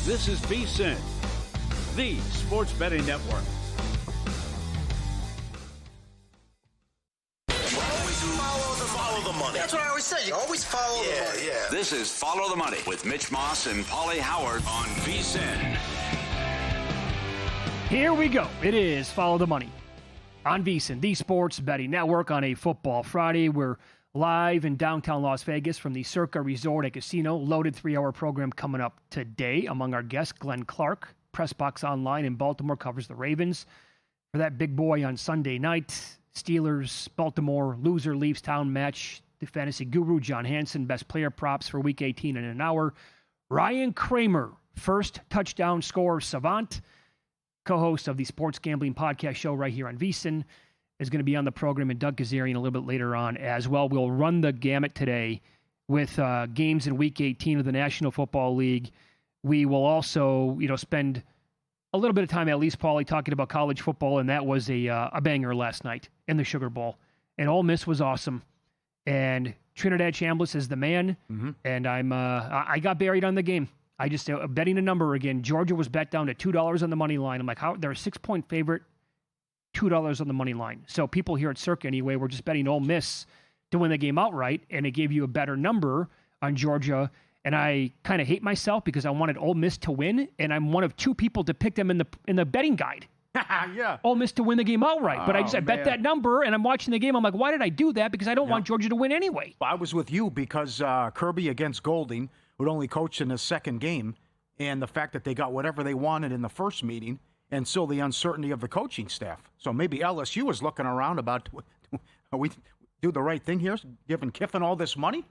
This is VSiN, the sports betting network. Follow the money. That's what I always say. You always follow the money. Yeah. This is Follow the Money with Mitch Moss and Paulie Howard on VSiN. Here we go. It is Follow the Money on VSiN, the sports betting network, on a football Friday. We're live in downtown Las Vegas from the Circa Resort and Casino. Loaded 3-hour program coming up today. Among our guests, Glenn Clark, Pressbox Online in Baltimore, covers the Ravens. For that big boy on Sunday night, Steelers, Baltimore, loser leaves town match. The fantasy guru, John Hansen, best player props for Week 18 in an hour. Ryan Kramer, first touchdown scorer savant, co-host of the Sports Gambling Podcast show right here on VSiN, is going to be on the program, and Doug Kazarian a little bit later on as well. We'll run the gamut today with games in Week 18 of the National Football League. We will also, spend a little bit of time, at least, Paulie, talking about college football, and that was a banger last night in the Sugar Bowl. And Ole Miss was awesome. And Trinidad Chambliss is the man, and I got buried on the game. I just betting a number again. Georgia was bet down to $2 on the money line. I'm like, how? They're a 6-point favorite, $2 on the money line. So people here at Circa anyway were just betting Ole Miss to win the game outright, and it gave you a better number on Georgia. And I kind of hate myself because I wanted Ole Miss to win, and I'm one of two people to pick them in the betting guide. Yeah. Ole Miss to win the game outright. But I bet that number, and I'm watching the game. I'm like, why did I do that? Because I don't want Georgia to win anyway. I was with you because Kirby against Golding would only coach in his second game, and the fact that they got whatever they wanted in the first meeting, and still the uncertainty of the coaching staff. So maybe LSU was looking around about, are we do the right thing here, giving Kiffin all this money?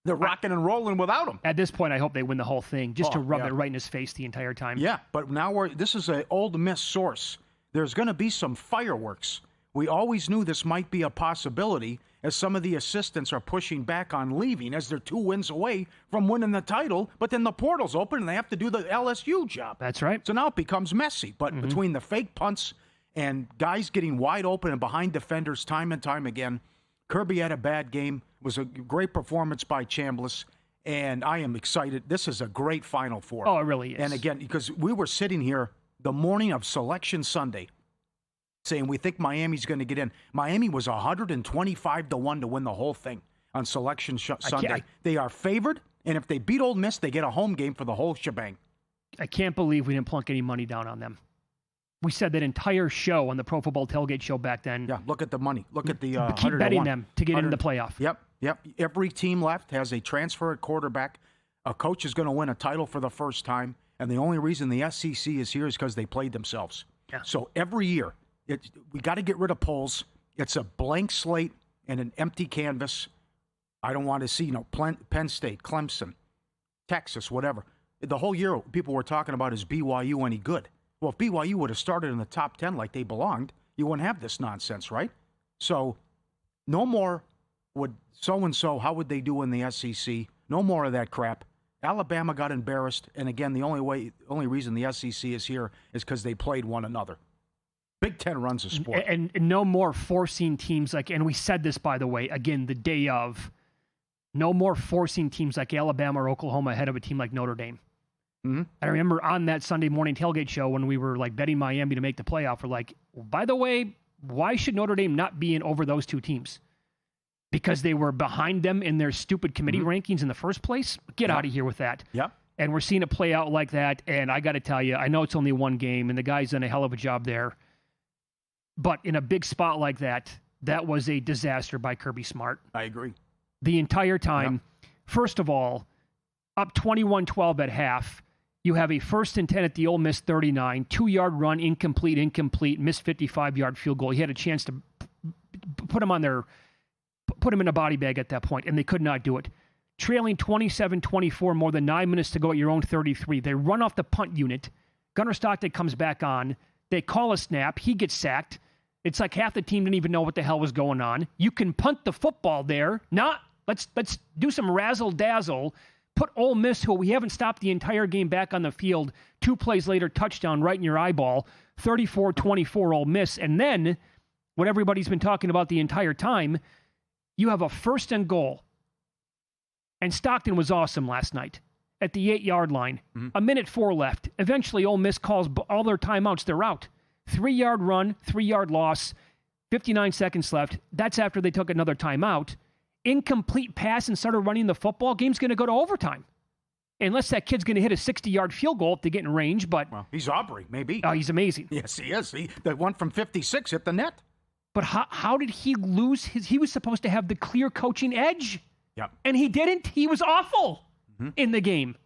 They're rocking and rolling without him. At this point, I hope they win the whole thing, just to rub it right in his face the entire time. Yeah, but now this is an Ole Miss source. There's going to be some fireworks. We always knew this might be a possibility, as some of the assistants are pushing back on leaving, as they're 2 wins away from winning the title. But then the portal's open, and they have to do the LSU job. That's right. So now it becomes messy. But between the fake punts and guys getting wide open and behind defenders time and time again, Kirby had a bad game. It was a great performance by Chambliss, and I am excited. This is a great Final Four. Oh, it really is. And again, because we were sitting here the morning of Selection Sunday saying we think Miami's going to get in. Miami was 125-1 to win the whole thing on Selection Sunday. They are favored, and if they beat Ole Miss, they get a home game for the whole shebang. I can't believe we didn't plunk any money down on them. We said that entire show on the Pro Football Tailgate show back then. Yeah, look at the money. Look at the keep betting them to get into the playoff. Yep. Every team left has a transfer at quarterback. A coach is going to win a title for the first time, and the only reason the SEC is here is because they played themselves. Yeah. So every year, we got to get rid of polls. It's a blank slate and an empty canvas. I don't want to see Penn State, Clemson, Texas, whatever. The whole year, people were talking about, is BYU any good? Well, if BYU would have started in the top 10 like they belonged, you wouldn't have this nonsense, right? So no more would so-and-so, how would they do in the SEC? No more of that crap. Alabama got embarrassed, and again, the only reason the SEC is here is because they played one another. Big Ten runs a sport. And no more forcing teams and we said this, by the way, again, the day of, no more forcing teams like Alabama or Oklahoma ahead of a team like Notre Dame. Mm-hmm. I remember on that Sunday morning tailgate show when we were betting Miami to make the playoff, we're like, by the way, why should Notre Dame not be in over those two teams? Because they were behind them in their stupid committee rankings in the first place? Get out of here with that. Yep. And we're seeing it play out like that, and I got to tell you, I know it's only one game, and the guy's done a hell of a job there, but in a big spot like that, that was a disaster by Kirby Smart. I agree. The entire time, first of all, up 21-12 at half, you have a 1st and 10 at the Ole Miss 39, 2-yard run, incomplete, missed 55-yard field goal. He had a chance to put him in a body bag at that point, and they could not do it. Trailing 27-24, more than 9 minutes to go at your own 33. They run off the punt unit. Gunnar Stockton comes back on. They call a snap. He gets sacked. It's like half the team didn't even know what the hell was going on. You can punt the football there. Let's do some razzle-dazzle. Put Ole Miss, who we haven't stopped the entire game, back on the field. 2 plays later, touchdown right in your eyeball. 34-24 Ole Miss. And then, what everybody's been talking about the entire time, you have a 1st and goal. And Stockton was awesome last night. at the 8-yard line. A minute 4 left. Eventually, Ole Miss calls all their timeouts. They're out. 3-yard run, 3-yard loss, 59 seconds left. That's after they took another timeout. Incomplete pass and started running the football. Game's going to go to overtime. Unless that kid's going to hit a 60-yard field goal if they get in range. But well, he's Aubrey, maybe. Oh, he's amazing. Yes, he is. The one from 56 hit the net. But how did he lose his... He was supposed to have the clear coaching edge. Yep. And he didn't. He was awful in the game.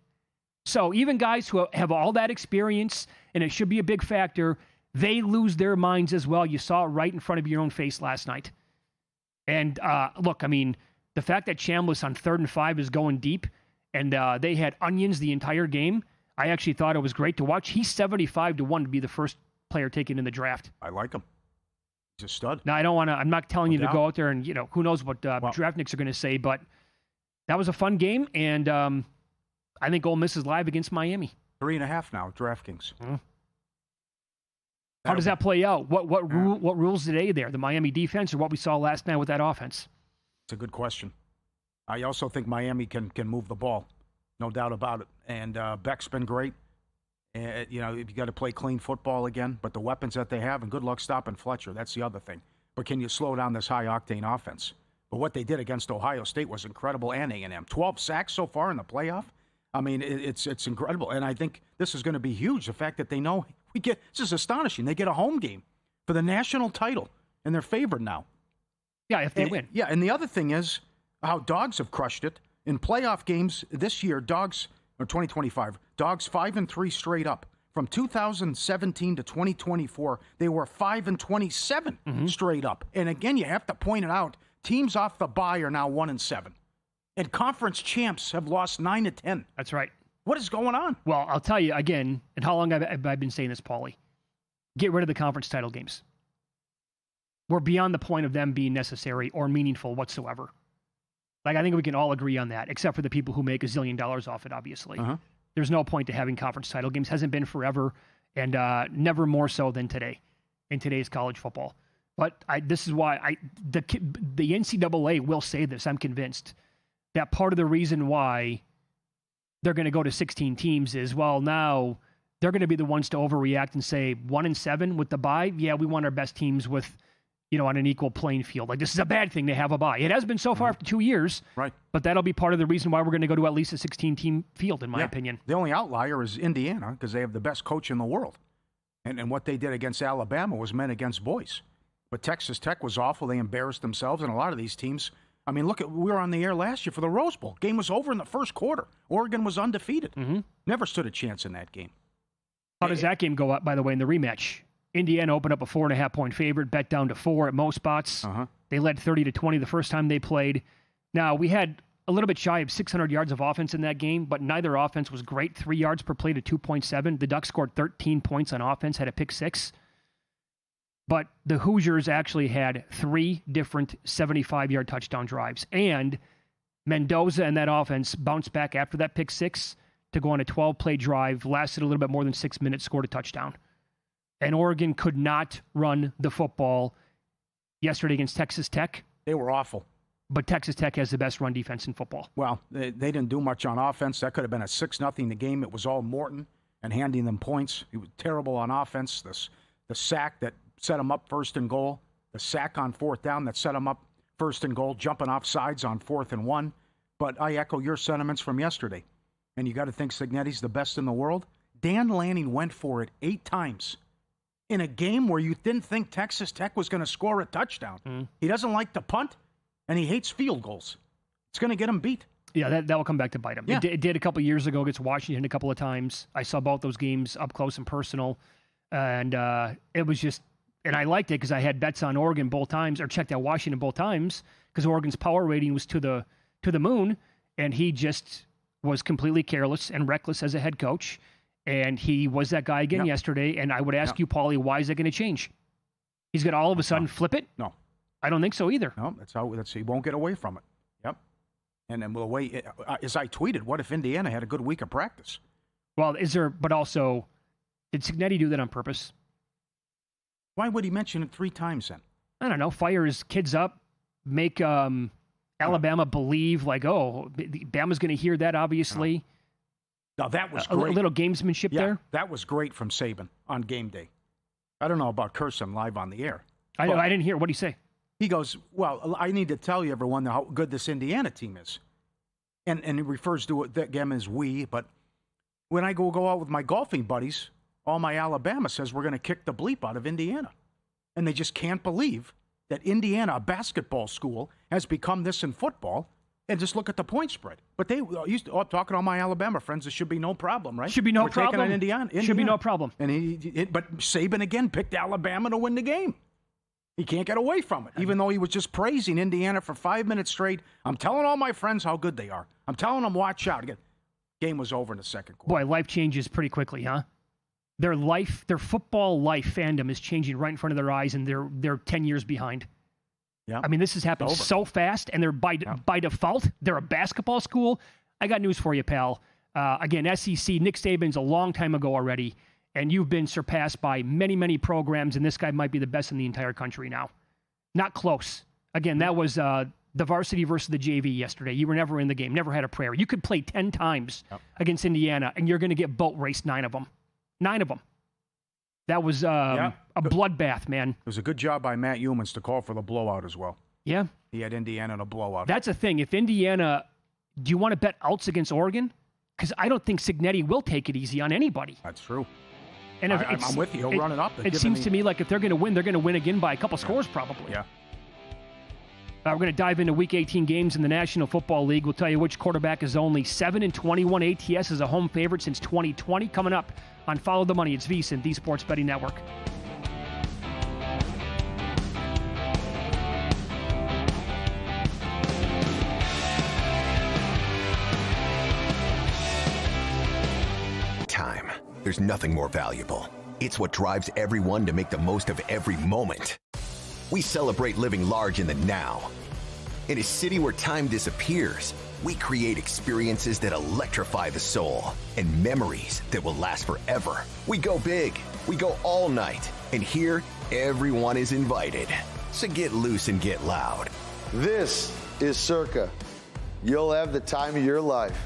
So even guys who have all that experience, and it should be a big factor, they lose their minds as well. You saw it right in front of your own face last night. And look, I mean, the fact that Chambliss on 3rd and 5 is going deep, and they had onions the entire game, I actually thought it was great to watch. He's 75-1 to be the first player taken in the draft. I like him. He's a stud. Now, I'm not telling you to go out there and, who knows what draftniks are going to say, but that was a fun game, and I think Ole Miss is live against Miami. 3.5 now, DraftKings. How does that play out? What rules today there? The Miami defense or what we saw last night with that offense? It's a good question. I also think Miami can move the ball, no doubt about it. And Beck's been great. You got to play clean football again, but the weapons that they have, and good luck stopping Fletcher. That's the other thing. But can you slow down this high-octane offense? But what they did against Ohio State was incredible, and A&M. 12 sacks so far in the playoff. I mean, it's incredible. And I think this is going to be huge, the fact that they know this is astonishing. They get a home game for the national title, and they're favored now. Yeah, if they win. Yeah, and the other thing is how Dogs have crushed it. In playoff games this year, Dogs, or 2025, Dogs 5-3 straight up. From 2017 to 2024, they were 5-27 straight up. And again, you have to point it out. Teams off the bye are now 1-7. And conference champs have lost 9 of 10. That's right. What is going on? Well, I'll tell you again, and how long have I been saying this, Paulie? Get rid of the conference title games. We're beyond the point of them being necessary or meaningful whatsoever. Like, I think we can all agree on that, except for the people who make $1 zillion off it, obviously. There's no point to having conference title games. Hasn't been forever, and never more so than today, in today's college football. But this is why the NCAA will say this, I'm convinced, that part of the reason why they're going to go to 16 teams is, well, now they're going to be the ones to overreact and say 1-7 with the bye. Yeah, we want our best teams with, on an equal playing field. Like, this is a bad thing to have a bye. It has been so far after 2 years. Right. But that'll be part of the reason why we're going to go to at least a 16-team field, in my opinion. The only outlier is Indiana, because they have the best coach in the world. And what they did against Alabama was men against boys. But Texas Tech was awful. They embarrassed themselves, and a lot of these teams. I mean, we were on the air last year for the Rose Bowl. Game was over in the first quarter. Oregon was undefeated. Never stood a chance in that game. How does that game go up, by the way, in the rematch? Indiana opened up a 4.5-point favorite, bet down to 4 at most spots. They led 30-20 the first time they played. Now, we had a little bit shy of 600 yards of offense in that game, but neither offense was great. 3 yards per play to 2.7. The Ducks scored 13 points on offense, had a pick 6. But the Hoosiers actually had 3 different 75-yard touchdown drives. And Mendoza and that offense bounced back after that pick 6 to go on a 12-play drive, lasted a little bit more than 6 minutes, scored a touchdown. And Oregon could not run the football yesterday against Texas Tech. They were awful. But Texas Tech has the best run defense in football. Well, they didn't do much on offense. That could have been a 6-0 the game. It was all Morton and handing them points. He was terrible on offense. The sack that set him up 1st and goal. The sack on 4th down that set him up 1st and goal. Jumping off sides on 4th and 1. But I echo your sentiments from yesterday. And you got to think Cignetti's the best in the world. Dan Lanning went for it 8 times. In a game where you didn't think Texas Tech was going to score a touchdown. He doesn't like to punt, and he hates field goals. It's going to get him beat. Yeah, that will come back to bite him. Yeah. It did a couple of years ago against Washington a couple of times. I saw both those games up close and personal, and it was just – and I liked it because I had bets on Oregon both times, or checked out Washington both times, because Oregon's power rating was to the moon, and he just was completely careless and reckless as a head coach. And he was that guy again yesterday. And I would ask you, Paulie, why is that going to change? He's going to all of a sudden flip it? No. I don't think so either. No, he won't get away from it. Yep. And then the way, as I tweeted, what if Indiana had a good week of practice? Well, but also, did Cignetti do that on purpose? Why would he mention it 3 times then? I don't know. Fire his kids up, make Alabama believe like, oh, Bama's going to hear that, obviously. Now, that was a great. little gamesmanship there. That was great from Saban on game day. I don't know about cursing live on the air. I didn't hear. What did he say? He goes, well, I need to tell you, everyone, how good this Indiana team is. And he refers to them as we, but when I go out with my golfing buddies, all my Alabama says we're going to kick the bleep out of Indiana. And they just can't believe that Indiana, a basketball school, has become this in football. And just look at the point spread. But they used to, talking to all my Alabama friends, it should be no problem, right? Should be no we're problem. Taking on Indiana. Should be no problem. And but Saban again picked Alabama to win the game. He can't get away from it, even though he was just praising Indiana for 5 minutes straight. I'm telling all my friends how good they are. I'm telling them, watch out. Again, game was over in the second quarter. Boy, life changes pretty quickly, huh? Their football life fandom is changing right in front of their eyes, and they're 10 years behind. Yeah. I mean, this has happened so fast, and they're by default, they're a basketball school. I got news for you, pal. Again, SEC, Nick Saban's a long time ago already, and you've been surpassed by many, many programs, and this guy might be the best in the entire country now. Not close. Again, that was the varsity versus the JV yesterday. You were never in the game, never had a prayer. You could play 10 times against Indiana, and you're going to get boat raced 9 of them. 9 of them. That was a bloodbath, man. It was a good job by Matt Humans to call for the blowout as well. Yeah. He had Indiana in a blowout. That's the thing. If Indiana, do you want to bet outs against Oregon? Because I don't think Cignetti will take it easy on anybody. That's true. And I'm with you. He'll run it up. It seems to me like if they're going to win again by a couple scores probably. Yeah. We're going to dive into Week 18 games in the National Football League. We'll tell you which quarterback is only 7-21 ATS as a home favorite since 2020. Coming up on Follow the Money, it's VSiN, the Sports Betting Network. Time. There's nothing more valuable. It's what drives everyone to make the most of every moment. We celebrate living large in the now. In a city where time disappears, we create experiences that electrify the soul and memories that will last forever. We go big, we go all night, and here, everyone is invited. So get loose and get loud. This is Circa. You'll have the time of your life.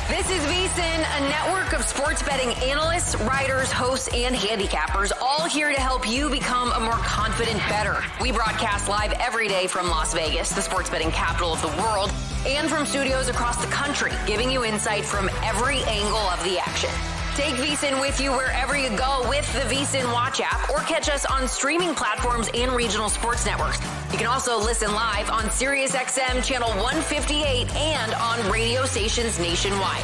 This is VSiN, a network of sports betting analysts, writers, hosts, and handicappers, all here to help you become a more confident bettor. We broadcast live every day from Las Vegas, the sports betting capital of the world, and from studios across the country, giving you insight from every angle of the action. Take VSiN with you wherever you go with the VSiN Watch app, or catch us on streaming platforms and regional sports networks. You can also listen live on SiriusXM Channel 158 and on radio stations nationwide.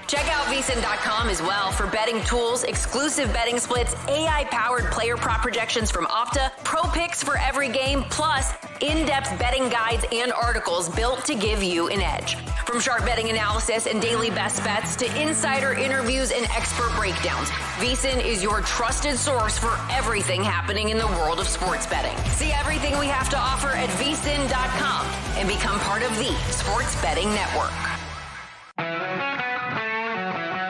Check out VSiN.com as well for betting tools, exclusive betting splits, AI-powered player prop projections from Opta, pro picks for every game, plus in-depth betting guides and articles built to give you an edge. From sharp betting analysis and daily best bets to insider interviews and expert breakdowns, VSiN is your trusted source for everything happening in the world of sports betting. See everything we have to offer at VSiN.com and become part of the Sports Betting Network.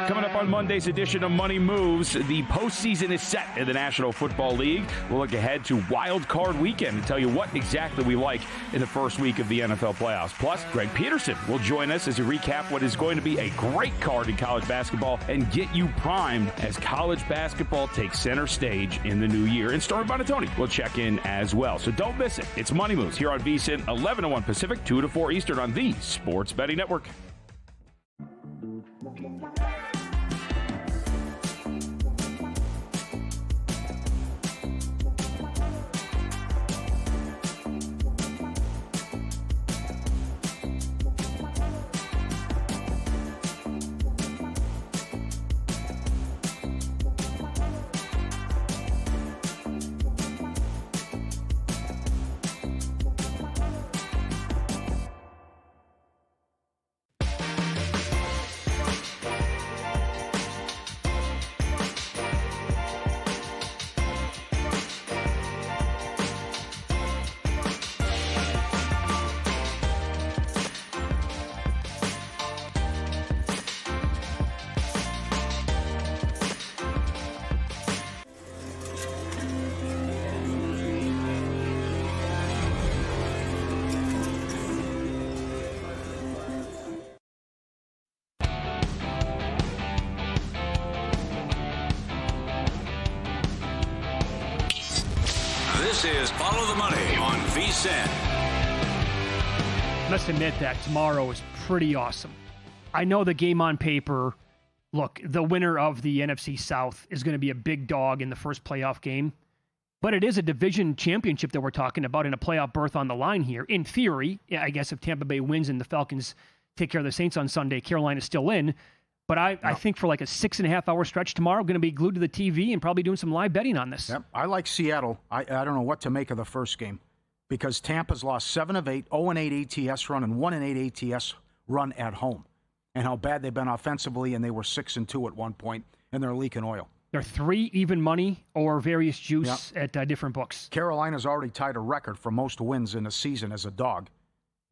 Coming up on Monday's edition of Money Moves, the postseason is set in the National Football League. We'll look ahead to Wild Card Weekend and tell you what exactly we like in the first week of the NFL playoffs. Plus, Greg Peterson will join us as we recap what is going to be a great card in college basketball and get you primed as college basketball takes center stage in the new year. And Stormy Buonantony will check in as well. So don't miss it. It's Money Moves here on VSiN, 11 to 1 Pacific, 2 to 4 Eastern on the Sports Betting Network. Follow the Money on VSiN. I must admit that tomorrow is pretty awesome. I know the game on paper, look, the winner of the NFC South is going to be a big dog in the first playoff game, but it is a division championship that we're talking about and a playoff berth on the line here. In theory, I guess if Tampa Bay wins and the Falcons take care of the Saints on Sunday, Carolina's still in. But I think for like a 6.5-hour stretch tomorrow, I'm going to be glued to the TV and probably doing some live betting on this. Yep. I like Seattle. I don't know what to make of the first game because Tampa's lost 7 of 8, 0-8 ATS run, and 1-8 ATS run at home. And how bad they've been offensively, and they were 6-2 at one point, and they're leaking oil. They're 3 even money or various juice at different books. Carolina's already tied a record for most wins in a season as a dog,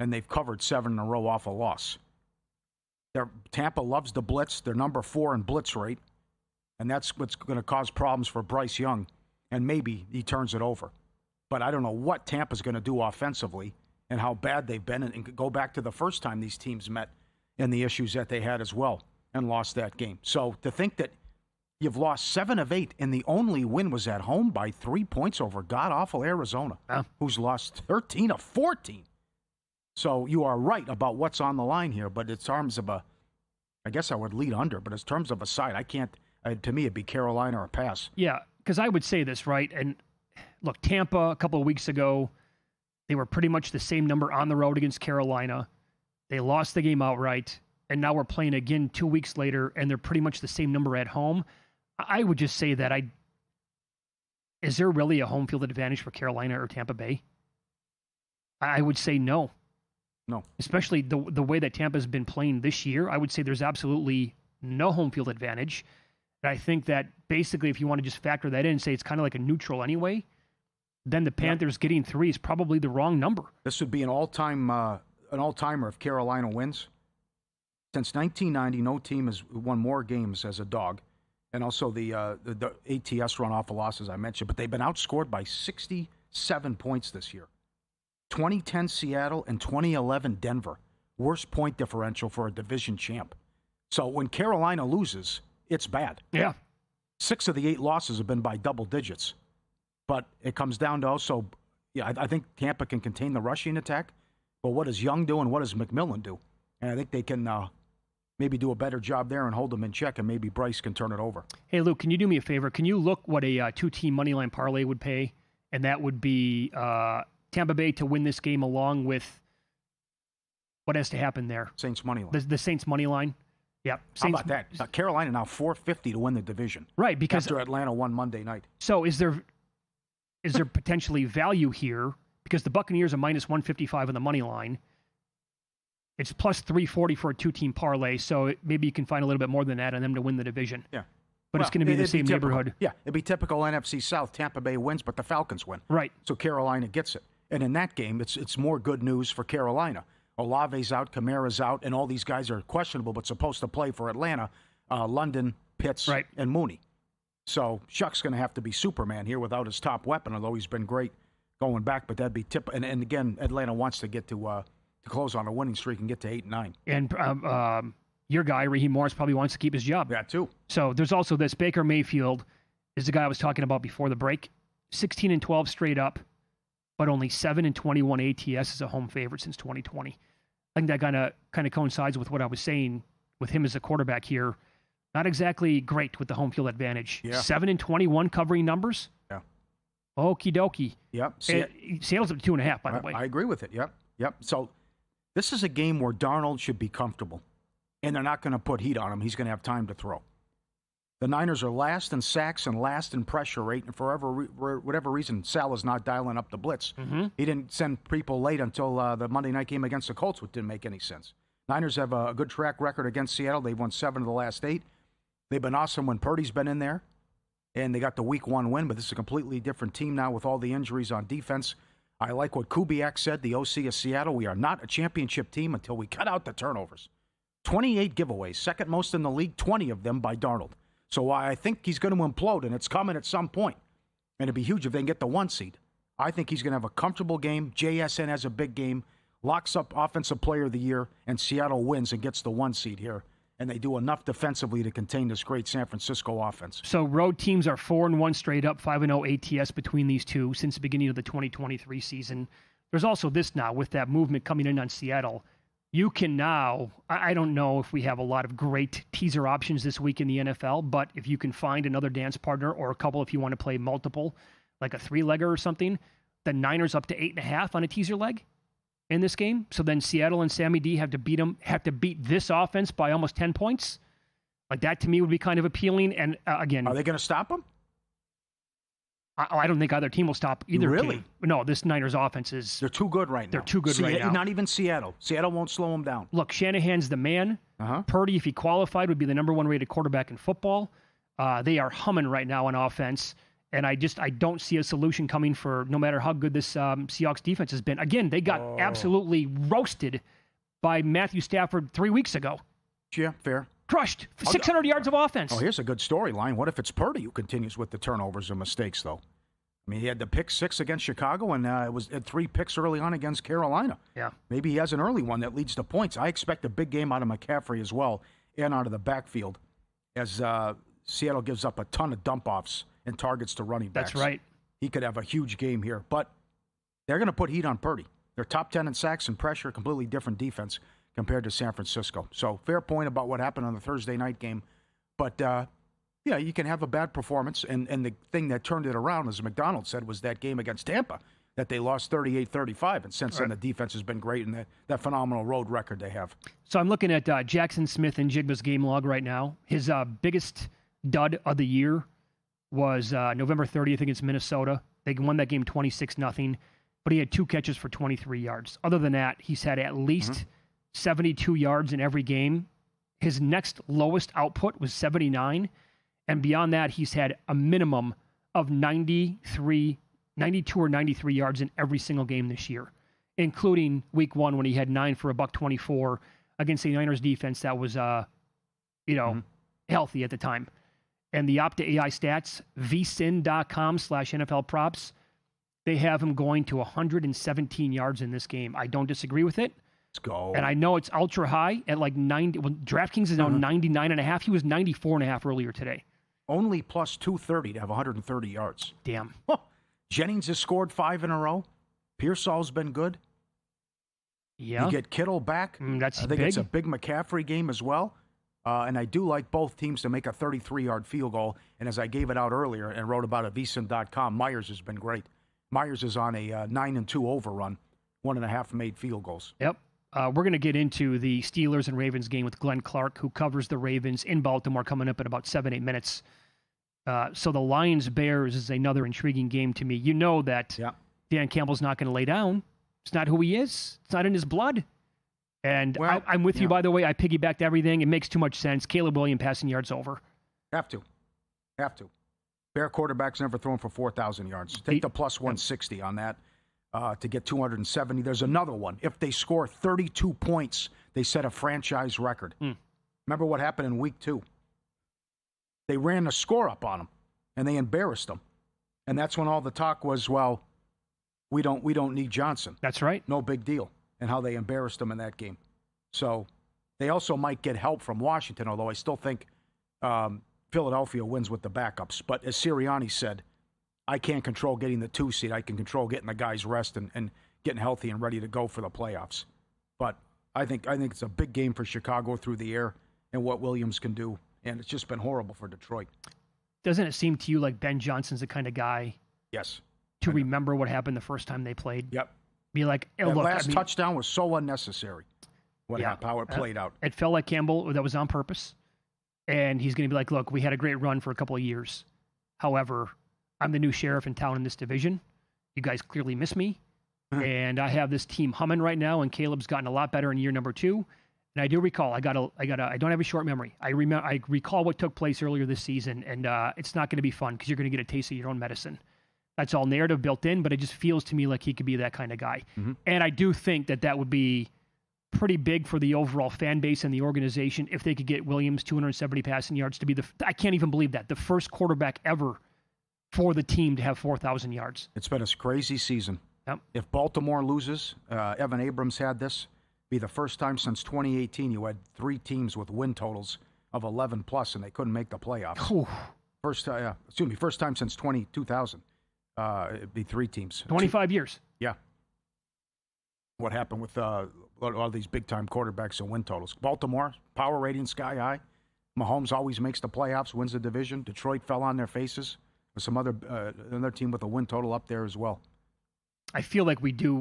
and they've covered 7 in a row off a loss. Tampa loves the blitz. They're number 4 in blitz rate, and that's what's going to cause problems for Bryce Young, and maybe he turns it over. But I don't know what Tampa's going to do offensively and how bad they've been, and go back to the first time these teams met and the issues that they had as well and lost that game. So to think that you've lost 7 of 8 and the only win was at home by 3 points over god-awful Arizona, who's lost 13 of 14. So you are right about what's on the line here, but in terms of I guess I would lead under, but in terms of a side, I can't, to me it'd be Carolina or pass. Yeah, because I would say this, right? And look, Tampa a couple of weeks ago, they were pretty much the same number on the road against Carolina. They lost the game outright, and now we're playing again 2 weeks later, and they're pretty much the same number at home. I would just say that is there really a home field advantage for Carolina or Tampa Bay? I would say no. No. Especially the way that Tampa's been playing this year, I would say there's absolutely no home field advantage. And I think that basically if you want to just factor that in and say it's kind of like a neutral anyway, then the Panthers getting 3 is probably the wrong number. This would be an all-timer if Carolina wins. Since 1990, no team has won more games as a dog, and also the ATS run off of losses I mentioned, but they've been outscored by 67 points this year. 2010 Seattle and 2011 Denver. Worst point differential for a division champ. So when Carolina loses, it's bad. Yeah. 6 of the 8 losses have been by double digits. But it comes down to also, I think Tampa can contain the rushing attack. But what does Young do and what does McMillan do? And I think they can maybe do a better job there and hold them in check, and maybe Bryce can turn it over. Hey, Luke, can you do me a favor? Can you look what a 2-team moneyline parlay would pay? And that would be Tampa Bay to win this game along with what has to happen there? Saints money line. The Saints money line. Yeah. Saints, how about that? Carolina now $450 to win the division. Right, because after Atlanta won Monday night. So is there potentially value here? Because the Buccaneers are minus 155 on the money line. It's plus 340 for a 2-team parlay, so maybe you can find a little bit more than that on them to win the division. Yeah. But it's going to be the same neighborhood. Yeah, it'd be typical NFC South. Tampa Bay wins, but the Falcons win. Right. So Carolina gets it. And in that game, it's more good news for Carolina. Olave's out, Kamara's out, and all these guys are questionable but supposed to play for Atlanta. London, Pitts, and Mooney. So Shuck's going to have to be Superman here without his top weapon, although he's been great going back. But that'd be and again, Atlanta wants to get to close on a winning streak and get to 8-9. And your guy, Raheem Morris, probably wants to keep his job. Yeah, too. So there's also this. Baker Mayfield is the guy I was talking about before the break. 16-12 straight up, but only 7-21 ATS as a home favorite since 2020. I think that kind of coincides with what I was saying with him as a quarterback here. Not exactly great with the home field advantage. Yeah. 7-21 covering numbers. Yeah. Okie dokie. Yep. Seattle's up to 2.5, by the way. I agree with it. Yep. So this is a game where Darnold should be comfortable, and they're not going to put heat on him. He's going to have time to throw. The Niners are last in sacks and last in pressure rate, and for whatever reason, Sal is not dialing up the blitz. Mm-hmm. He didn't send people late until the Monday night game against the Colts, which didn't make any sense. Niners have a good track record against Seattle. They've won 7 of the last 8. They've been awesome when Purdy's been in there, and they got the Week 1 win, but this is a completely different team now with all the injuries on defense. I like what Kubiak said, the OC of Seattle. We are not a championship team until we cut out the turnovers. 28 giveaways, second most in the league, 20 of them by Darnold. So I think he's going to implode, and it's coming at some point. And it'd be huge if they can get the 1 seed. I think he's going to have a comfortable game. JSN has a big game, locks up Offensive Player of the Year, and Seattle wins and gets the 1 seed here. and they do enough defensively to contain this great San Francisco offense. So road teams are 4-1 straight up, 5-0 ATS between these two since the beginning of the 2023 season. There's also this now with that movement coming in on Seattle. You can now, I don't know if we have a lot of great teaser options this week in the NFL, but if you can find another dance partner or a couple if you want to play multiple, like a 3-legger or something, the Niners up to 8.5 on a teaser leg in this game. So then Seattle and Sammy D have to beat this offense by almost 10 points. Like that to me would be kind of appealing. And again, are they going to stop them? I don't think either team will stop either really? team. No, this Niners offense they're too good right now. They're too good right now. Not even Seattle. Seattle won't slow them down. Look, Shanahan's the man. Purdy, if he qualified, would be the number 1 rated quarterback in football. They are humming right now on offense. And I don't see a solution coming for no matter how good this Seahawks defense has been. Again, they got absolutely roasted by Matthew Stafford 3 weeks ago. Yeah, fair. Crushed. 600 yards of offense. Oh, here's a good storyline. What if it's Purdy who continues with the turnovers and mistakes, though? I mean, he had the pick 6 against Chicago, and had 3 picks early on against Carolina. Yeah. Maybe he has an early one that leads to points. I expect a big game out of McCaffrey as well, and out of the backfield, as Seattle gives up a ton of dump-offs and targets to running backs. That's right. He could have a huge game here, but they're going to put heat on Purdy. They're top 10 in sacks and pressure, completely different defense compared to San Francisco. So fair point about what happened on the Thursday night game. But, yeah, you can have a bad performance. And the thing that turned it around, as McDonald said, was that game against Tampa that they lost 38-35. And since then, the defense has been great and that phenomenal road record they have. So I'm looking at Jackson Smith and Jigba's game log right now. His biggest dud of the year was November 30th against Minnesota. They won that game 26-0, but he had 2 catches for 23 yards. Other than that, he's had at least 72 yards in every game. His next lowest output was 79, and beyond that, he's had a minimum of 92 or 93 yards in every single game this year, including week 1 when he had 9 for $124 against the Niners defense that was, healthy at the time. And the Opta AI stats, vsin.com/NFL props, they have him going to 117 yards in this game. I don't disagree with it. Let's go. And I know it's ultra high at like 90. Well, DraftKings is now 99.5. He was 94.5 earlier today. Only plus 230 to have 130 yards. Damn. Oh, Jennings has scored 5 in a row. Pearsall's been good. Yeah. You get Kittle back. That's I think big. It's a big McCaffrey game as well. And I do like both teams to make a 33-yard field goal. And as I gave it out earlier and wrote about it at VSiN.com, Myers has been great. Myers is on a 9-2 overrun, 1.5 made field goals. Yep. We're going to get into the Steelers and Ravens game with Glenn Clark, who covers the Ravens in Baltimore, coming up in about 7-8 minutes. So the Lions-Bears is another intriguing game to me. You know that Dan Campbell's not going to lay down. It's not who he is. It's not in his blood. And I'm with you, by the way. I piggybacked everything. It makes too much sense. Caleb Williams passing yards over. Have to. Bear quarterback's never thrown for 4,000 yards. Take the plus 160 on that to get 270. There's another one. If they score 32 points, they set a franchise record. Remember what happened in week 2? They ran the score up on them, and they embarrassed them. And that's when all the talk was, well, we don't need Johnson. That's right. No big deal. And how they embarrassed them in that game. So they also might get help from Washington, although I still think Philadelphia wins with the backups. But as Sirianni said, I can't control getting the 2 seed. I can control getting the guys rest and getting healthy and ready to go for the playoffs. But I think it's a big game for Chicago through the air and what Williams can do. And it's just been horrible for Detroit. Doesn't it seem to you like Ben Johnson's the kind of guy to remember what happened the first time they played? Yep. Be like, oh, that look, last touchdown was so unnecessary. How it played out. It felt like Campbell, that was on purpose. And he's going to be like, look, we had a great run for a couple of years. However, I'm the new sheriff in town in this division. You guys clearly miss me. And I have this team humming right now, and Caleb's gotten a lot better in year number 2. And I do recall, I don't have a short memory. I recall what took place earlier this season, and it's not going to be fun because you're going to get a taste of your own medicine. That's all narrative built in, but it just feels to me like he could be that kind of guy. And I do think that would be pretty big for the overall fan base and the organization if they could get Williams 270 passing yards to be I can't even believe that, the first quarterback ever for the team to have 4,000 yards. It's been a crazy season. Yep. If Baltimore loses, Evan Abrams had this, Be the first time since 2018 you had 3 teams with win totals of 11 plus, and they couldn't make the playoffs. Ooh. First time since 2000. It'd be 3 teams. 25 years. Yeah. What happened with a lot of these big-time quarterbacks and win totals? Baltimore, power rating sky high. Mahomes always makes the playoffs, wins the division. Detroit fell on their faces. There's some another team with a win total up there as well. I feel like we do.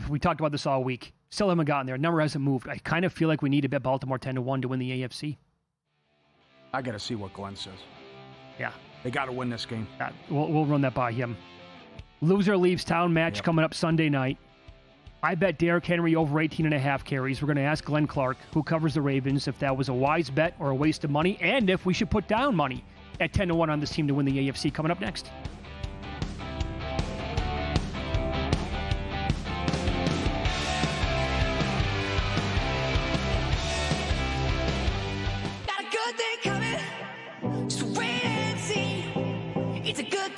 We talked about this all week. Still haven't gotten there. Number hasn't moved. I kind of feel like we need to bet Baltimore 10-1 to win the AFC. I got to see what Glenn says. Yeah. They got to win this game. We'll run that by him. Loser leaves town match coming up Sunday night. I bet Derrick Henry over 18.5 carries. We're going to ask Glenn Clark, who covers the Ravens, if that was a wise bet or a waste of money, and if we should put down money at 10-1 on this team to win the AFC coming up next. Got a good thing coming. Just wait and see. It's a good.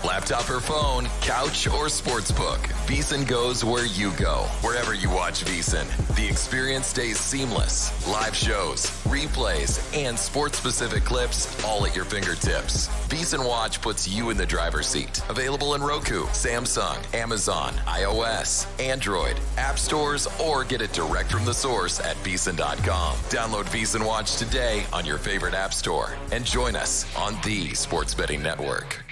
Laptop or phone, couch or sportsbook, VSiN goes where you go. Wherever you watch VSiN, the experience stays seamless. Live shows, replays, and sports-specific clips all at your fingertips. VSiN Watch puts you in the driver's seat. Available in Roku, Samsung, Amazon, iOS, Android, app stores, or get it direct from the source at VSiN.com. Download VSiN Watch today on your favorite app store and join us on the Sports Betting Network.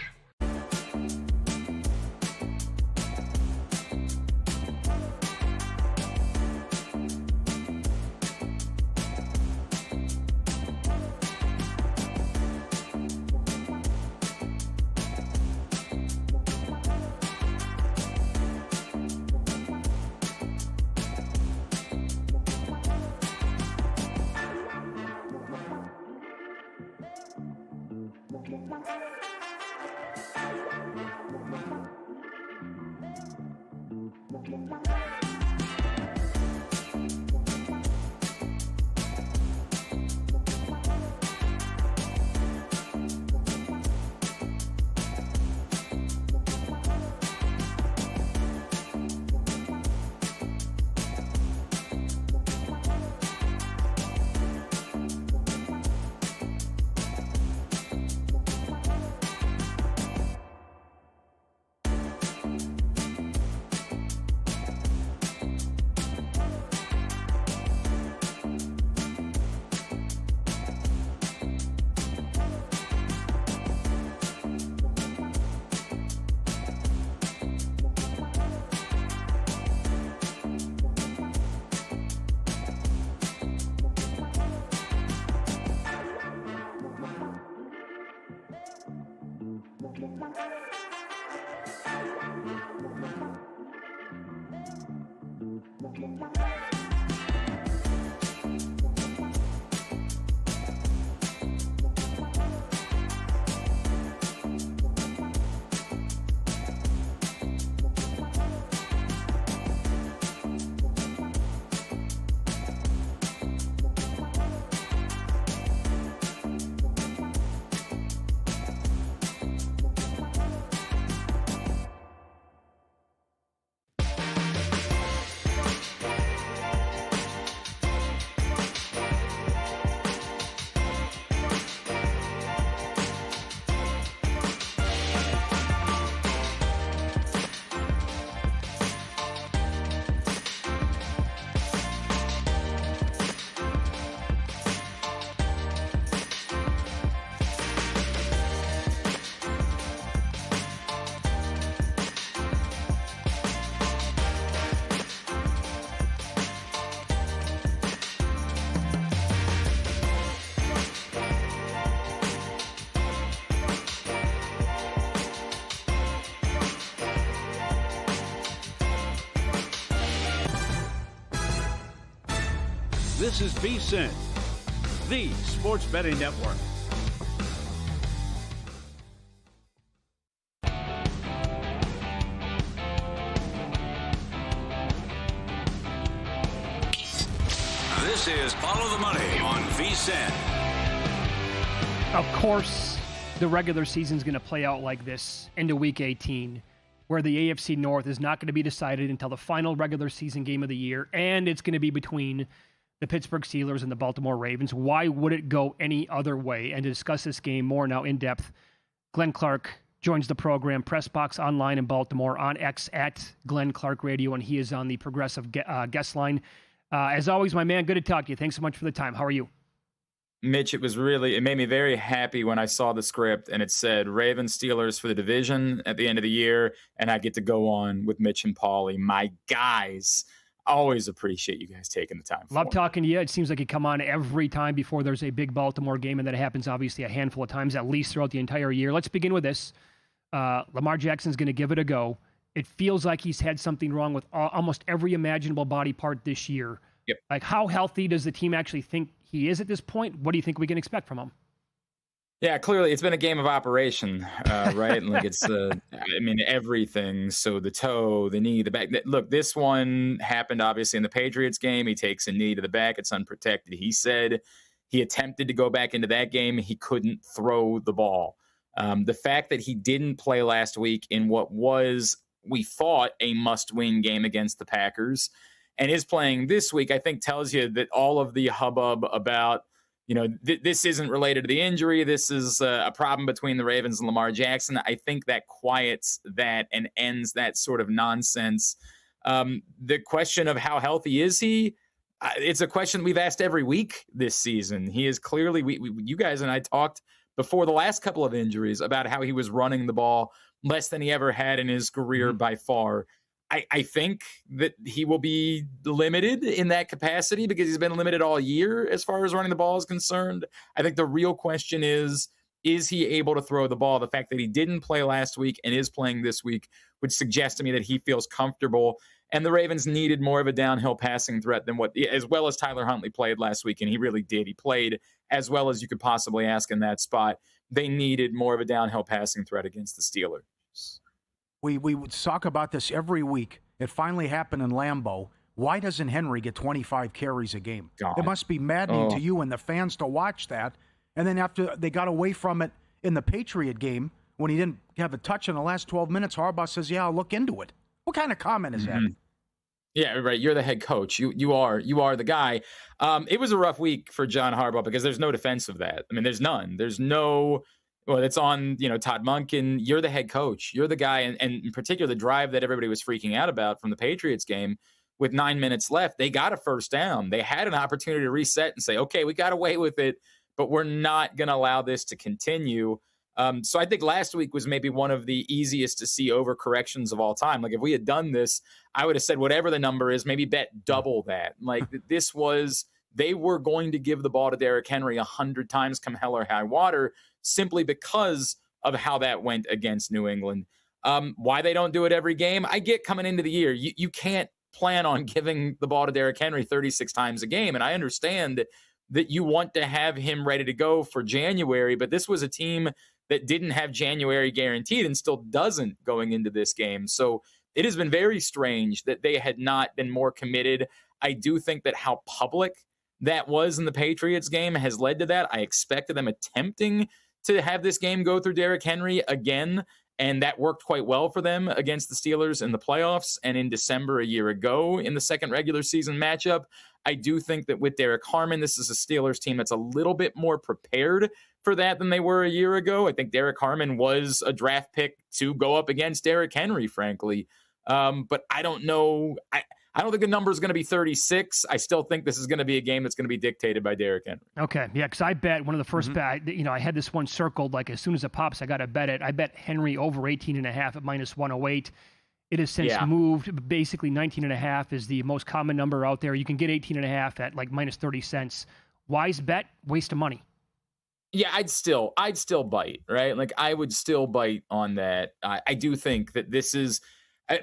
This is VSiN, the Sports Betting Network. is Follow the Money on VSiN. Of course, the regular season is going to play out like this into Week 18, where the AFC North is not going to be decided until the final regular season game of the year, and it's going to be between the Pittsburgh Steelers and the Baltimore Ravens. Why would it go any other way? And to discuss this game more now in depth, Glenn Clark joins the program, Press Box Online in Baltimore, on X at Glenn Clark Radio, and he is on the Progressive guest line. As always, my man, good to talk to you. Thanks so much for the time. How are you? Mitch, it made me very happy when I saw the script and it said Ravens Steelers for the division at the end of the year, and I get to go on with Mitch and Paulie, my guys. Always appreciate you guys taking the time. Love talking to you. It seems like you come on every time before there's a big Baltimore game, and that happens obviously a handful of times, at least throughout the entire year. Let's begin with this. Lamar Jackson's going to give it a go. It feels like he's had something wrong with almost every imaginable body part this year. Yep. Like, how healthy does the team actually think he is at this point? What do you think we can expect from him? Yeah, clearly it's been a game of operation, right? Like it's, everything. So the toe, the knee, the back. Look, this one happened obviously in the Patriots game. He takes a knee to the back. It's unprotected. He said he attempted to go back into that game. He couldn't throw the ball. The fact that he didn't play last week in what was, we thought, a must-win game against the Packers and is playing this week, I think tells you that all of the hubbub about, this isn't related to the injury. This is a problem between the Ravens and Lamar Jackson. I think that quiets that and ends that sort of nonsense. The question of how healthy is he? It's a question we've asked every week this season. He is clearly, you guys and I talked before the last couple of injuries about how he was running the ball less than he ever had in his career by far. I think that he will be limited in that capacity because he's been limited all year as far as running the ball is concerned. I think the real question is he able to throw the ball? The fact that he didn't play last week and is playing this week would suggest to me that he feels comfortable. And the Ravens needed more of a downhill passing threat than as well as Tyler Huntley played last week, and he really did. He played as well as you could possibly ask in that spot. They needed more of a downhill passing threat against the Steelers. We would talk about this every week. It finally happened in Lambeau. Why doesn't Henry get 25 carries a game? God. It must be maddening to you and the fans to watch that. And then after they got away from it in the Patriot game, when he didn't have a touch in the last 12 minutes, Harbaugh says, yeah, I'll look into it. What kind of comment is that? Yeah, right. You're the head coach. You are the guy. It was a rough week for John Harbaugh because there's no defense of that. I mean, there's none. There's no. Well, it's on, Todd Monken. You're the head coach. You're the guy. And in particular, the drive that everybody was freaking out about from the Patriots game with 9 minutes left, they got a first down. They had an opportunity to reset and say, okay, we got away with it, but we're not going to allow this to continue. So I think last week was maybe one of the easiest to see overcorrections of all time. Like if we had done this, I would have said whatever the number is, maybe bet double that. Like this was, they were going to give the ball to Derrick Henry 100 times come hell or high water, simply because of how that went against New England. Why they don't do it every game, I get coming into the year. You can't plan on giving the ball to Derrick Henry 36 times a game, and I understand that you want to have him ready to go for January, but this was a team that didn't have January guaranteed and still doesn't going into this game. So it has been very strange that they had not been more committed. I do think that how public that was in the Patriots game has led to that. I expected them attempting to have this game go through Derrick Henry again, and that worked quite well for them against the Steelers in the playoffs and in December a year ago in the second regular season matchup. I do think that with Derek Harmon, this is a Steelers team that's a little bit more prepared for that than they were a year ago. I think Derek Harmon was a draft pick to go up against Derrick Henry, frankly. But I don't know. I don't think the number is going to be 36. I still think this is going to be a game that's going to be dictated by Derrick Henry. Okay, yeah, because I bet one of the first bet, I had this one circled, like as soon as it pops, I got to bet it. I bet Henry over 18.5 at minus 108. It has since moved. Basically, 19.5 is the most common number out there. You can get 18.5 at like minus 30 cents. Wise bet, waste of money. Yeah, I'd still bite, right? Like I would still bite on that. I do think that this is,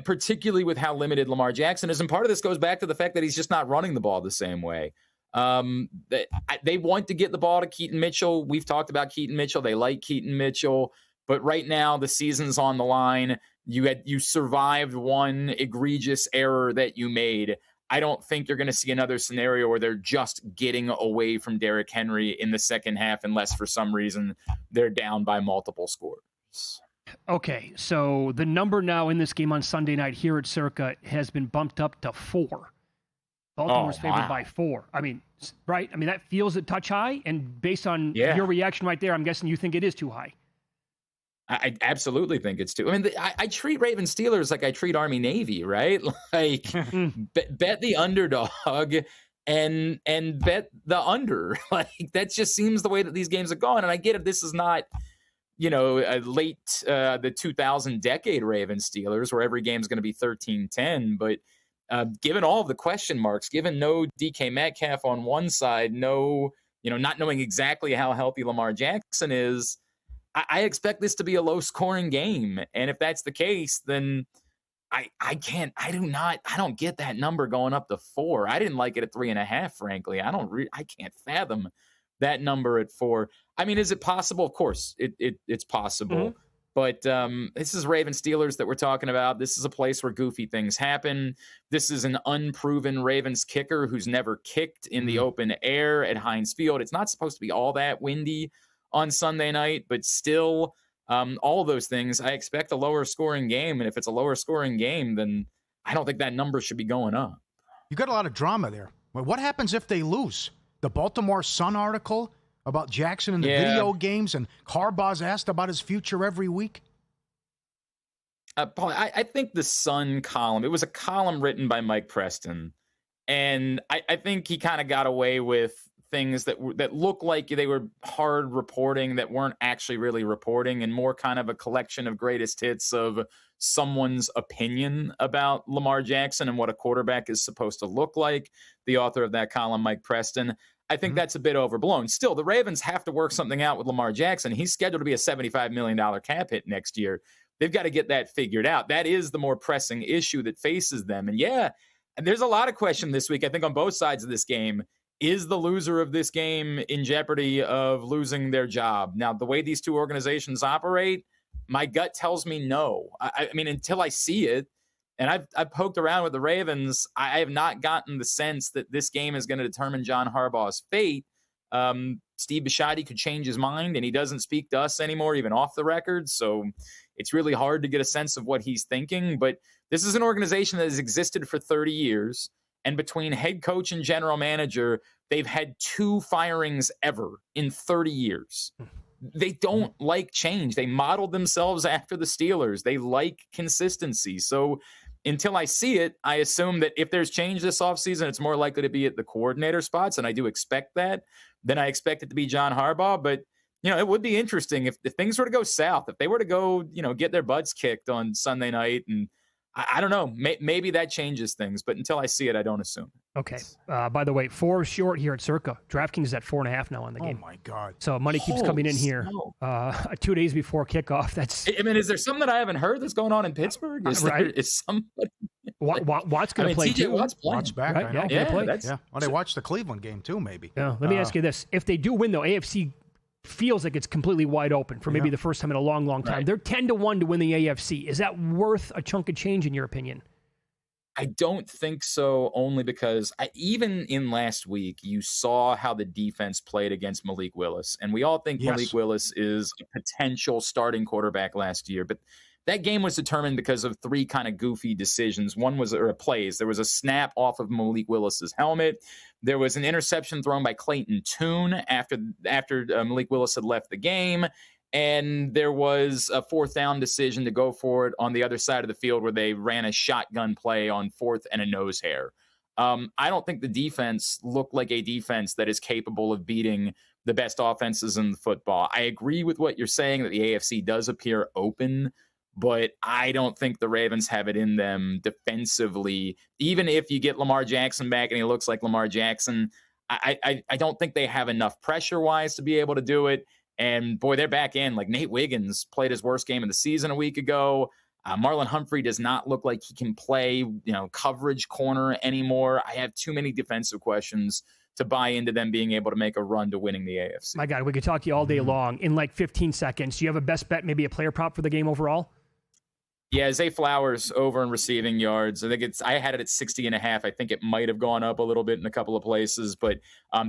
particularly with how limited Lamar Jackson is, and part of this goes back to the fact that he's just not running the ball the same way. They want to get the ball to Keaton Mitchell. We've talked about Keaton Mitchell. They like Keaton Mitchell, but right now the season's on the line. You survived one egregious error that you made. I don't think you're going to see another scenario where they're just getting away from Derrick Henry in the second half unless for some reason they're down by multiple scores. Okay, so the number now in this game on Sunday night here at Circa has been bumped up to 4. Baltimore's favored by 4. I mean, right? I mean, that feels a touch high. And based on your reaction right there, I'm guessing you think it is too high. I absolutely think it's too. I mean, I treat Ravens Steelers like I treat Army Navy, right? Like bet the underdog and bet the under. Like that just seems the way that these games are going. And I get it. This is not, late the 2000 decade Ravens Steelers where every game is going to be 13-10. But given all of the question marks, given no DK Metcalf on one side, no, not knowing exactly how healthy Lamar Jackson is, I expect this to be a low-scoring game, and if that's the case, then I don't get that number going up to 4. I didn't like it at 3.5, frankly. I can't fathom that number at 4. I mean, is it possible? Of course, it's possible, but this is Ravens Steelers that we're talking about. This is a place where goofy things happen. This is an unproven Ravens kicker who's never kicked in the open air at Heinz Field. It's not supposed to be all that windy on Sunday night, but still, all of those things, I expect a lower scoring game. And if it's a lower scoring game, then I don't think that number should be going up. You got a lot of drama there. What happens if they lose? The Baltimore Sun article about Jackson in the video games, and Harbaugh's asked about his future every week. Paul, I think the Sun column, it was a column written by Mike Preston. And I think he kind of got away with things that look like they were hard reporting that weren't actually really reporting, and more kind of a collection of greatest hits of someone's opinion about Lamar Jackson and what a quarterback is supposed to look like. The author of that column, Mike Preston, I think that's a bit overblown. Still, the Ravens have to work something out with Lamar Jackson. He's scheduled to be a $75 million cap hit next year. They've got to get that figured out. That is the more pressing issue that faces them. And there's a lot of question this week, I think, on both sides of this game. Is the loser of this game in jeopardy of losing their job? Now, the way these two organizations operate, my gut tells me no. I mean, until I see it, and I've poked around with the Ravens, I have not gotten the sense that this game is going to determine John Harbaugh's fate. Steve Bisciotti could change his mind, and he doesn't speak to us anymore, even off the record. So it's really hard to get a sense of what he's thinking. But this is an organization that has existed for 30 years. And between head coach and general manager, they've had 2 firings ever in 30 years. They don't like change. They modeled themselves after the Steelers. They like consistency. So until I see it, I assume that if there's change this offseason, it's more likely to be at the coordinator spots, and I do expect that. Then I expect it to be John Harbaugh. But, it would be interesting if things were to go south, if they were to go, get their butts kicked on Sunday night, and I don't know. Maybe that changes things, but until I see it, I don't assume. Okay. By the way, 4 short here at Circa. DraftKings is at 4.5 now on the game. Oh my God! So money keeps coming in here. 2 days before kickoff. That's. I mean, is there something that I haven't heard that's going on in Pittsburgh? Is somebody? Watt's going to play TJ too. Watt's playing. Watt's back. Right? I know. Yeah, play. Well, they watched the Cleveland game too, maybe. Yeah. Let me ask you this: if they do win, though, AFC feels like it's completely wide open for maybe the first time in a long, long time. Right. They're 10-1 to win the AFC. Is that worth a chunk of change in your opinion? I don't think so, only because even in last week, you saw how the defense played against Malik Willis. And we all think Malik Willis is a potential starting quarterback last year. But that game was determined because of 3 kind of goofy decisions. One was plays. There was a snap off of Malik Willis's helmet. There was an interception thrown by Clayton Tune after Malik Willis had left the game. And there was a 4th down decision to go for it on the other side of the field where they ran a shotgun play on 4th and a nose hair. I don't think the defense looked like a defense that is capable of beating the best offenses in the football. I agree with what you're saying that the AFC does appear open, but I don't think the Ravens have it in them defensively. Even if you get Lamar Jackson back and he looks like Lamar Jackson, I don't think they have enough pressure-wise to be able to do it. And, boy, they're back in. Like, Nate Wiggins played his worst game of the season a week ago. Marlon Humphrey does not look like he can play, coverage corner anymore. I have too many defensive questions to buy into them being able to make a run to winning the AFC. My God, we could talk to you all day long. In like 15 seconds, do you have a best bet, maybe a player prop for the game overall? Yeah, Zay Flowers over in receiving yards. I had it at 60.5. I think it might have gone up a little bit in a couple of places, but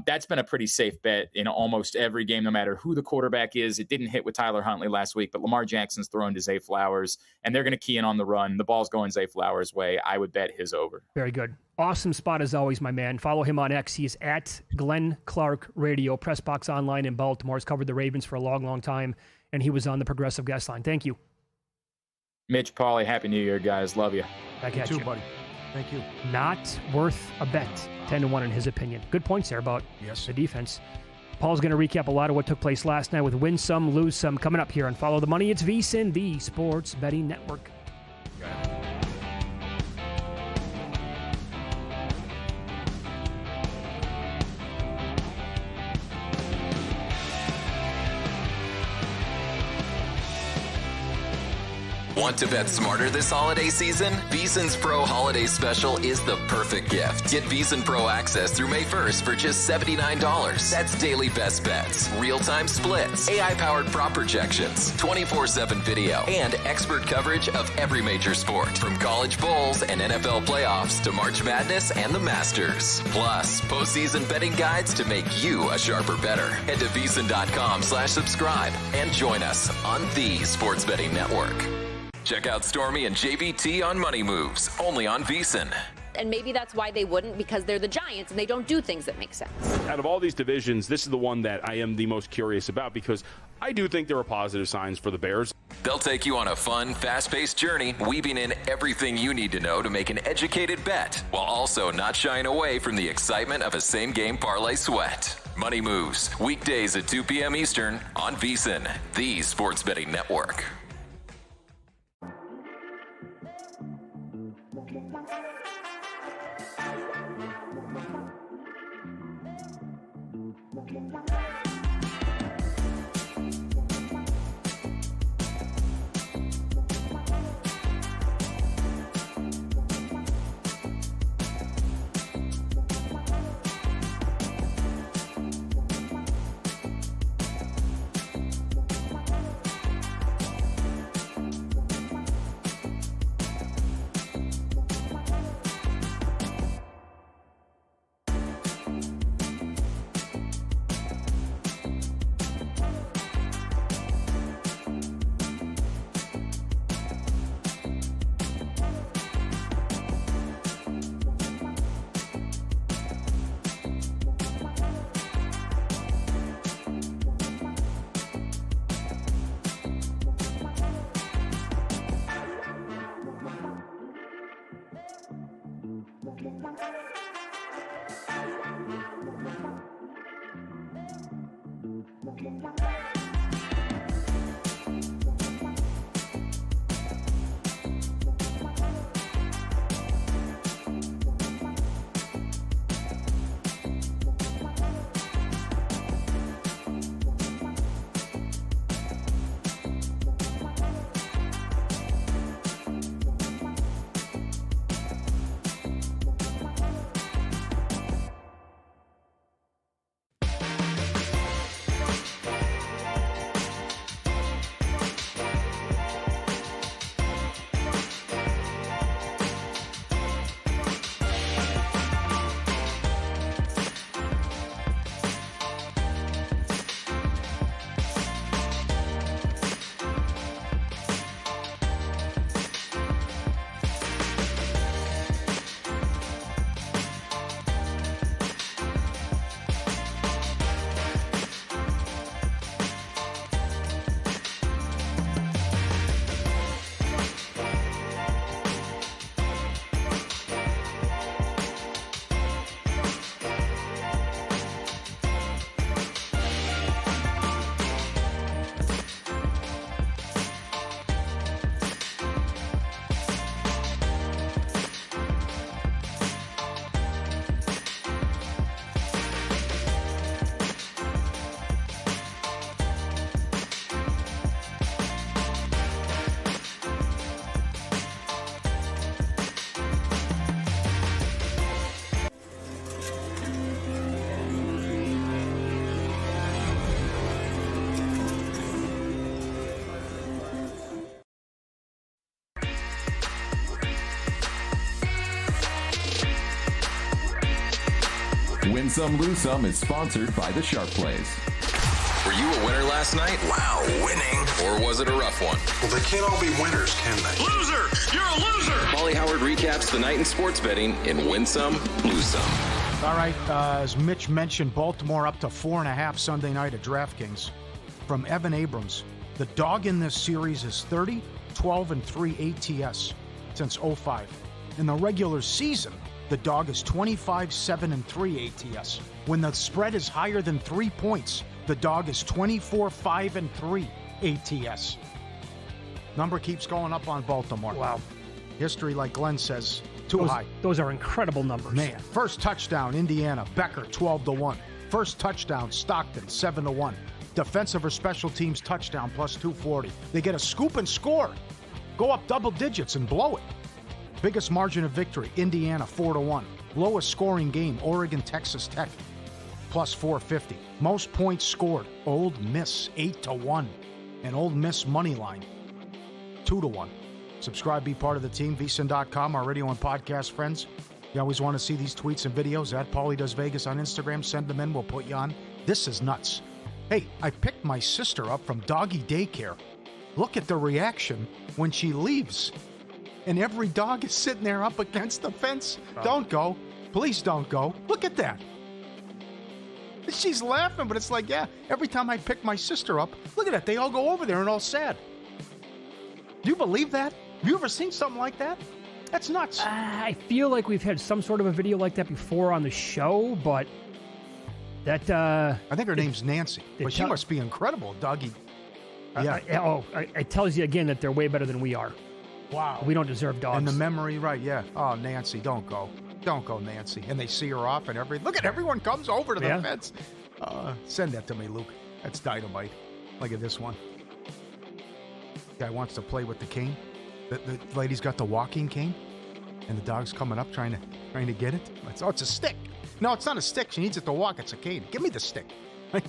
that's been a pretty safe bet in almost every game, no matter who the quarterback is. It didn't hit with Tyler Huntley last week, but Lamar Jackson's throwing to Zay Flowers, and they're going to key in on the run. The ball's going Zay Flowers' way. I would bet his over. Very good. Awesome spot as always, my man. Follow him on X. He is at Glenn Clark Radio, Press Box Online in Baltimore. He's covered the Ravens for a long, long time, and he was on the Progressive Guest Line. Thank you. Mitch, Paulie, Happy New Year, guys. Love you. Back at you you, buddy. Thank you. Not worth a bet. 10-1 in his opinion. Good points there about the defense. Paul's going to recap a lot of what took place last night with win some, lose some. Coming up here on Follow the Money, it's VSiN, the Sports Betting Network. Want to bet smarter this holiday season? VSiN's Pro Holiday Special is the perfect gift. Get VSiN Pro access through May 1st for just $79. That's daily best bets, real-time splits, AI-powered prop projections, 24/7 video, and expert coverage of every major sport, from college bowls and NFL playoffs to March Madness and the Masters. Plus, postseason betting guides to make you a sharper bettor. Head to VSiN.com/subscribe and join us on the Sports Betting Network. Check out Stormy and JVT on Money Moves, only on VSiN. And maybe that's why they wouldn't, because they're the Giants and they don't do things that make sense. Out of all these divisions, this is the one that I am the most curious about because I do think there are positive signs for the Bears. They'll take you on a fun, fast-paced journey, weaving in everything you need to know to make an educated bet, while also not shying away from the excitement of a same-game parlay sweat. Money Moves, weekdays at 2 p.m. Eastern on VSiN, the Sports Betting Network. Win Some, Lose Some is sponsored by the Sharp Plays. Were you a winner last night? Wow, winning. Or was it a rough one? Well, they can't all be winners, can they? Loser! You're a loser! Paulie Howard recaps the night in sports betting in Win Some, Lose Some. All right, as Mitch mentioned, Baltimore up to 4.5 Sunday night at DraftKings from Evan Abrams. The dog in this series is 30, 12, and 3 ATS since 05. In the regular season, the dog is 25, 7, and 3 ATS. When the spread is higher than 3 points, the dog is 24, 5, and 3 ATS. Number keeps going up on Baltimore. Wow. History, like Glenn says, too high. Those are incredible numbers. Man, first touchdown, Indiana, Becker, 12-1. First touchdown, Stockton, 7-1. Defensive or special teams touchdown, plus 240. They get a scoop and score. Go up double digits and blow it. Biggest margin of victory, Indiana, 4-1. Lowest scoring game, Oregon, Texas Tech, plus 450. Most points scored, Old Miss, 8-1. And Old Miss money line, 2-1. Subscribe, be part of the team, VSiN.com, our radio and podcast friends. You always want to see these tweets and videos at Paulie Does Vegas on Instagram. Send them in, we'll put you on. This is nuts. Hey, I picked my sister up from doggy daycare. Look at the reaction when she leaves. And every dog is sitting there up against the fence. Oh. Don't go. Please don't go. Look at that. She's laughing, but it's like, yeah, every time I pick my sister up, look at that. They all go over there and all sad. Do you believe that? Have you ever seen something like that? That's nuts. I feel like we've had some sort of a video like that before on the show, but that... I think her name's Nancy, but she must be incredible, doggy. Yeah. It tells you again that they're way better than we are. Wow. We don't deserve dogs. And the memory, right, yeah. Oh, Nancy, don't go. Don't go, Nancy. And they see her off and look at everyone comes over to the fence. Send that to me, Luke. That's dynamite. Look at this one. Guy wants to play with the cane. The lady's got the walking cane, and the dog's coming up trying to get it. It's a stick. No, it's not a stick. She needs it to walk. It's a cane. Give me the stick. I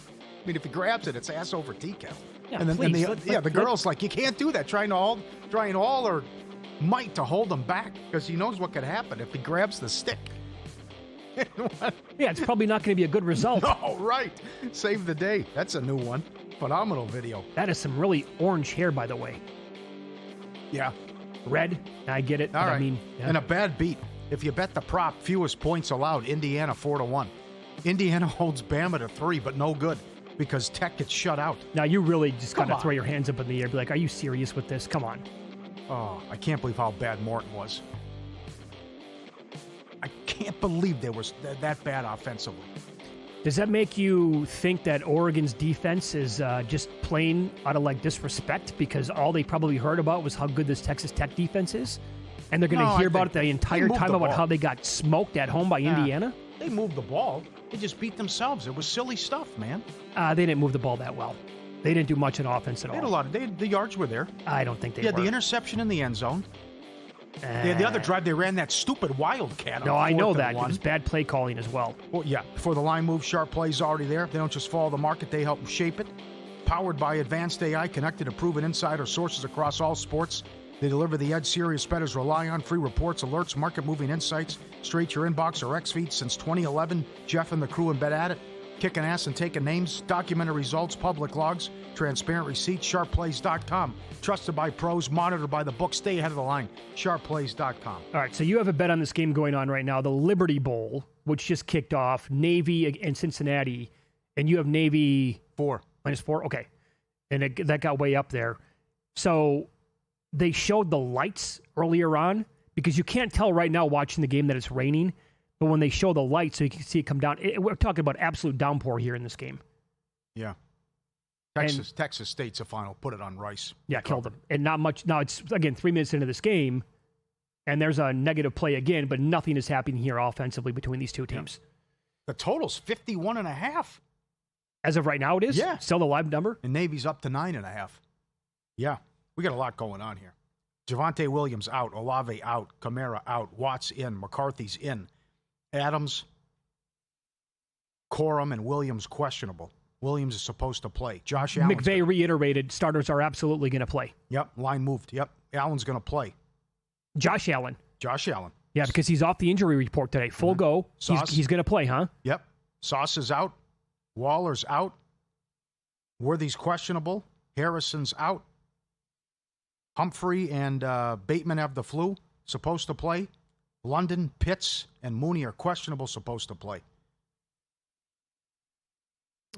mean, if he grabs it, it's ass over decal. Yeah, and then please, the girl's like, you can't do that. Trying all her might to hold him back because he knows what could happen if he grabs the stick. Yeah, it's probably not going to be a good result. No, right. Save the day. That's a new one. Phenomenal video. That is some really orange hair, by the way. Yeah. Red, I get it. All right. I mean, and a bad beat. If you bet the prop, fewest points allowed, Indiana 4-1. Indiana holds Bama to 3, but no good because Tech gets shut out. Now, you really just got to throw your hands up in the air. Be like, are you serious with this? Come on. Oh, I can't believe how bad Morton was. I can't believe they were that bad offensively. Does that make you think that Oregon's defense is just plain out of disrespect because all they probably heard about was how good this Texas Tech defense is? And they're going to hear about it the entire time about how they got smoked at home by Indiana? They moved the ball. They just beat themselves. It was silly stuff, man. They didn't move the ball that well. They didn't do much in offense at all. They had a lot of the yards were there. I don't think they were. Yeah, the interception in the end zone. The other drive, they ran that stupid wildcat. No, I know that. It was bad play calling as well. Well, yeah. Before the line move, sharp plays already there. They don't just follow the market. They help shape it. Powered by advanced AI, connected to proven insider sources across all sports. They deliver the edge serious bettors rely on. Free reports, alerts, market-moving insights straight to your inbox or X-Feed since 2011. Jeff and the crew have been at it. Kicking ass and taking names, documented results, public logs, transparent receipts, sharpplays.com. Trusted by pros, monitored by the book. Stay ahead of the line. Sharpplays.com. All right, so you have a bet on this game going on right now, the Liberty Bowl, which just kicked off, Navy and Cincinnati, and you have Navy... -4? Okay. And that got way up there. So they showed the lights earlier on, because you can't tell right now watching the game that it's raining, but when they show the lights so you can see it come down, we're talking about absolute downpour here in this game. Yeah. Texas State's a final. Put it on Rice. Yeah, killed them. And not much. Now it's, again, 3 minutes into this game, and there's a negative play again, but nothing is happening here offensively between these two teams. The total's 51.5. As of right now, it is? Yeah. Still the live number? And Navy's up to 9.5. Yeah. We got a lot going on here. Javonte Williams out. Olave out. Kamara out. Watts in. McCarthy's in. Adams, Corum, and Williams questionable. Williams is supposed to play. Josh Allen. McVay reiterated starters are absolutely going to play. Yep. Line moved. Yep. Allen's going to play. Josh Allen. Yeah, because he's off the injury report today. Full go. He's going to play, huh? Yep. Sauce is out. Waller's out. Worthy's questionable. Harrison's out. Humphrey and Bateman have the flu, supposed to play. London, Pitts, and Mooney are questionable, supposed to play.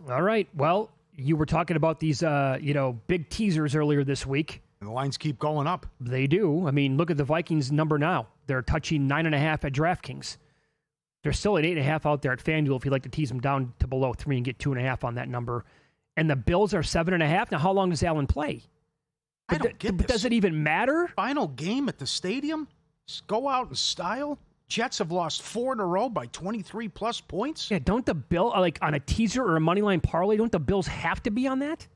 All right. Well, you were talking about these, big teasers earlier this week. And the lines keep going up. They do. I mean, look at the Vikings number now. They're touching 9.5 at DraftKings. They're still at 8.5 out there at FanDuel if you'd like to tease them down to below 3 and get 2.5 on that number. And the Bills are 7.5. Now, how long does Allen play? I don't get this. Does it even matter? Final game at the stadium? Just go out in style? Jets have lost 4 in a row by 23-plus points? Yeah, don't the Bills, on a teaser or a money line parlay, don't the Bills have to be on that?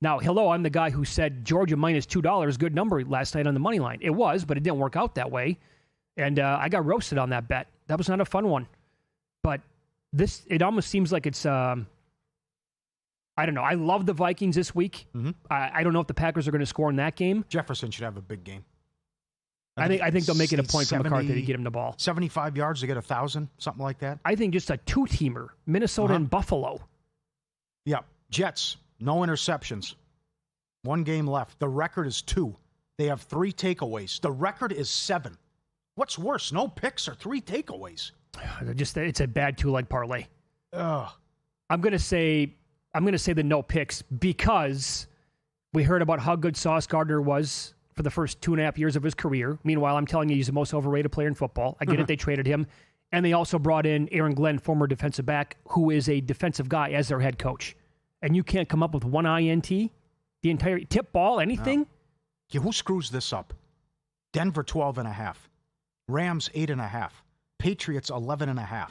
Now, hello, I'm the guy who said Georgia minus $2, good number last night on the money line. It was, but it didn't work out that way. And I got roasted on that bet. That was not a fun one. But it almost seems like it's, I don't know. I love the Vikings this week. Mm-hmm. I don't know if the Packers are going to score in that game. Jefferson should have a big game. I think they'll make it a point for McCarthy to get him the ball. 75 yards to get 1,000, something like that. I think just a two-teamer, Minnesota and Buffalo. Yeah, Jets, no interceptions. 1 game left. The record is 2. They have 3 takeaways. The record is 7. What's worse, no picks or 3 takeaways? It's a bad 2-leg parlay. Ugh. I'm going to say the no picks because we heard about how good Sauce Gardner was for the first 2.5 years of his career. Meanwhile, I'm telling you, he's the most overrated player in football. I get it. They traded him. And they also brought in Aaron Glenn, former defensive back, who is a defensive guy as their head coach. And you can't come up with one INT, the entire tip ball, anything? No. Yeah, who screws this up? Denver 12.5. Rams 8.5. Patriots 11.5.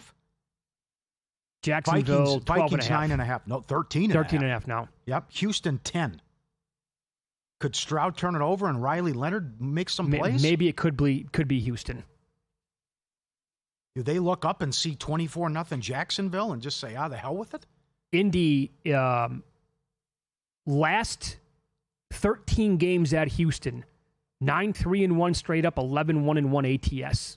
Jacksonville Vikings 9.5. No, 13.5. 13.5 now. Yep. Houston 10. Could Stroud turn it over and Riley Leonard make some plays? Maybe it could be Houston. Do they look up and see 24-0 Jacksonville and just say, the hell with it? Indy, last 13 games at Houston, 9-3-1 straight up, 11-1-1 ATS.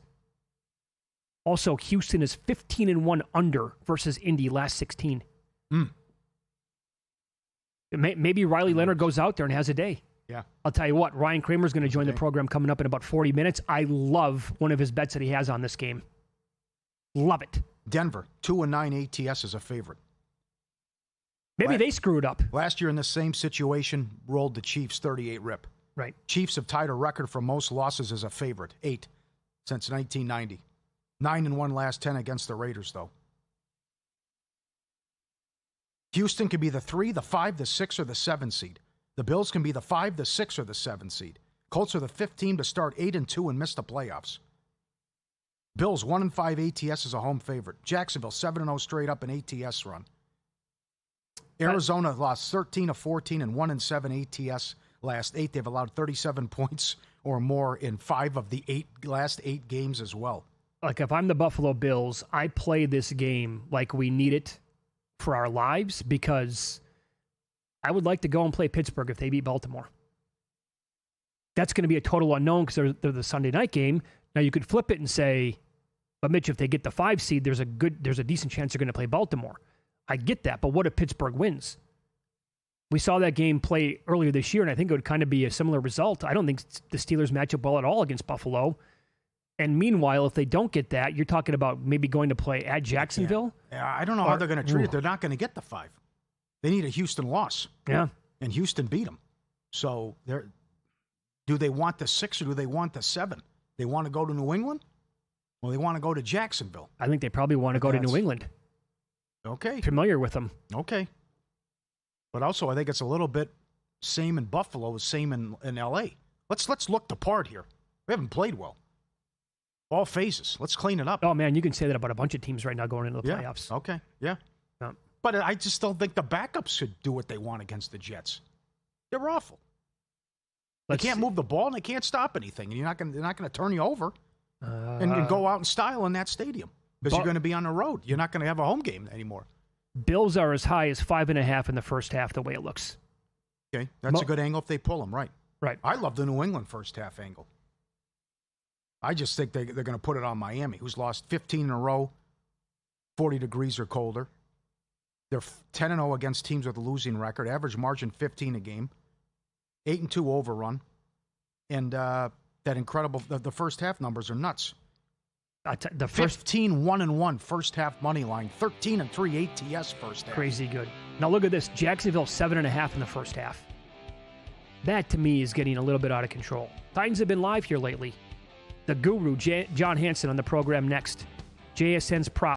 Also, Houston is 15-1 under versus Indy last 16. Maybe Riley Leonard goes out there and has a day. Yeah. I'll tell you what, Ryan Kramer's going to join the program coming up in about 40 minutes. I love one of his bets that he has on this game. Love it. Denver, 2-9 ATS is a favorite. Maybe they screwed up. Last year in the same situation, rolled the Chiefs 38-rip. Right. Chiefs have tied a record for most losses as a favorite, 8 since 1990. 9-1 last 10 against the Raiders, though. Houston can be the 3, the 5, the 6, or the 7 seed. The Bills can be the 5, the 6, or the 7 seed. Colts are the 5th team to start 8-2 and miss the playoffs. Bills 1-5 ATS is a home favorite. Jacksonville 7-0 straight up an ATS run. Arizona lost 13-14 and 1-7 ATS last 8. They've allowed 37 points or more in 5 of the last 8 games as well. Like if I'm the Buffalo Bills, I play this game like we need it for our lives because I would like to go and play Pittsburgh if they beat Baltimore. That's going to be a total unknown because they're the Sunday night game. Now you could flip it and say, but Mitch, if they get the 5 seed, there's a decent chance they're going to play Baltimore. I get that, but what if Pittsburgh wins? We saw that game play earlier this year, and I think it would kind of be a similar result. I don't think the Steelers match up well at all against Buffalo. And meanwhile, if they don't get that, you're talking about maybe going to play at Jacksonville? Yeah, I don't know how they're going to treat it. They're not going to get the 5. They need a Houston loss. Yeah. And Houston beat them. So do they want the 6 or do they want the 7? They want to go to New England? Well, they want to go to Jacksonville. I think they probably want to go to New England. Okay. Familiar with them. Okay. But also, I think it's a little bit same in Buffalo as same in L.A. Let's look the part here. We haven't played well. All phases. Let's clean it up. Oh, man, you can say that about a bunch of teams right now going into the playoffs. Okay, yeah. But I just don't think the backups should do what they want against the Jets. They're awful. They can't move the ball, and they can't stop anything. And they're not going to turn you over and go out in style in that stadium because you're going to be on the road. You're not going to have a home game anymore. Bills are as high as 5.5 in the first half, the way it looks. Okay, that's a good angle if they pull them, right? Right. I love the New England first half angle. I just think they're going to put it on Miami, who's lost 15 in a row. 40 degrees or colder. They're 10-0 against teams with a losing record. Average margin 15 a game. 8-2 overrun. And that incredible, the first half numbers are nuts. The first 15-1-1 first half money line. 13-3 ATS first half. Crazy good. Now look at this. Jacksonville 7.5 in the first half. That to me is getting a little bit out of control. Titans have been live here lately. The guru, John Hansen, on the program next. JSN's prop.